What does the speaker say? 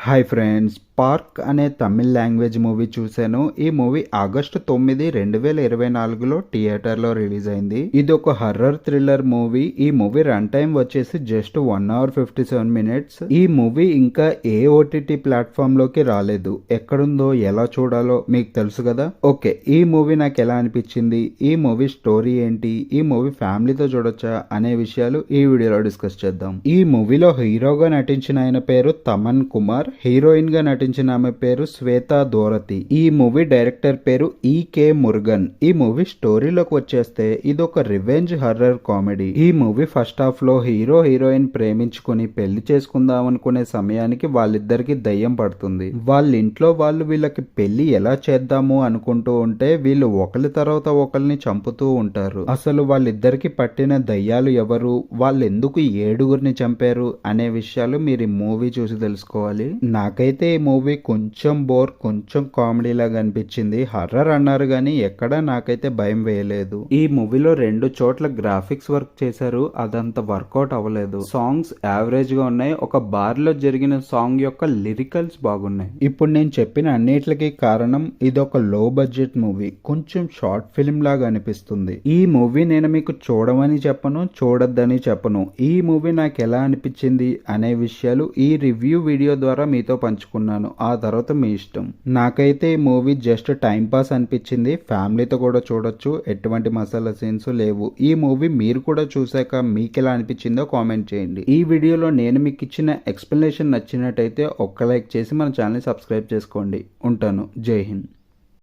Hi friends, park అనే Tamil language movie చూశాను. ఈ మూవీ ఆగస్టు 9, 2024లో థియేటర్లో రిలీజ్ అయింది. ఇది ఒక హర్రర్ థ్రిల్లర్ మూవీ. ఈ మూవీ రన్ టైం వచ్చేసి జస్ట్ 1 hour 57 minutes. ఈ మూవీ ఇంకా ఏ ఓటీటీ ప్లాట్ఫామ్ లోకి రాలేదు. ఎక్కడుందో ఎలా చూడాలో మీకు తెలుసు కదా. ఓకే, ఈ మూవీ నాకు ఎలా అనిపించింది, ఈ మూవీ స్టోరీ ఏంటి, ఈ మూవీ ఫ్యామిలీతో చూడొచ్చా అనే విషయాలు ఈ వీడియోలో డిస్కస్ చేద్దాం. ఈ మూవీలో హీరోగా నటించిన ఆయన పేరు తమన్ కుమార్, హీరోయిన్ గా నటించిన ఆమె పేరు శ్వేతా దోరతి. ఈ మూవీ డైరెక్టర్ పేరు ఈకే మురుగన్. ఈ మూవీ స్టోరీలోకి వచ్చేస్తే ఇది ఒక రివెంజ్ హర్రర్ కామెడీ. ఈ మూవీ ఫస్ట్ హాఫ్ లో హీరో హీరోయిన్ ప్రేమించుకుని పెళ్లి చేసుకుందాం అనుకునే సమయానికి వాళ్ళిద్దరికి దయ్యం పడుతుంది. వాళ్ళ ఇంట్లో వాళ్ళు వీళ్ళకి పెళ్లి ఎలా చేద్దాము అనుకుంటూ ఉంటే వీళ్ళు ఒకరి తర్వాత ఒకరిని చంపుతూ ఉంటారు. అసలు వాళ్ళిద్దరికి పట్టిన దయ్యాలు ఎవరు, వాళ్ళు ఎందుకు 7గురిని చంపారు అనే విషయాలు మీరు ఈ మూవీ చూసి తెలుసుకోవాలి. నాకైతే ఈ మూవీ కొంచెం బోర్, కొంచెం కామెడీ లాగా అనిపించింది. హర్రర్ అన్నారు గానీ ఎక్కడా నాకైతే భయం వేయలేదు. ఈ మూవీలో 2 చోట్ల గ్రాఫిక్స్ వర్క్ చేశారు, అదంత వర్కౌట్ అవ్వలేదు. సాంగ్స్ యావరేజ్ గా ఉన్నాయి. ఒక బార్ లో జరిగిన సాంగ్ యొక్క లిరికల్స్ బాగున్నాయి. ఇప్పుడు నేను చెప్పిన అన్నిటికీ కారణం ఇది ఒక లో బడ్జెట్ మూవీ, కొంచెం షార్ట్ ఫిల్మ్ లాగా అనిపిస్తుంది. ఈ మూవీ నేను మీకు చూడమని చెప్పను, చూడొద్దని చెప్పను. ఈ మూవీ నాకు ఎలా అనిపించింది అనే విషయాలు ఈ రివ్యూ వీడియో ద్వారా మీతో పంచుకున్నాను. ఆ తర్వాత మీ ఇష్టం. నాకైతే ఈ మూవీ జస్ట్ టైం పాస్ అనిపించింది. ఫ్యామిలీతో కూడా చూడొచ్చు, ఎటువంటి మసాలా సీన్స్ లేవు. ఈ మూవీ మీరు కూడా చూసాక మీకు ఎలా అనిపించిందో కామెంట్ చేయండి. ఈ వీడియోలో నేను మీకు ఇచ్చిన ఎక్స్ప్లెనేషన్ నచ్చినట్టయితే ఒక్క లైక్ చేసి మన ఛానల్ సబ్స్క్రైబ్ చేసుకోండి. ఉంటాను. జై హింద్.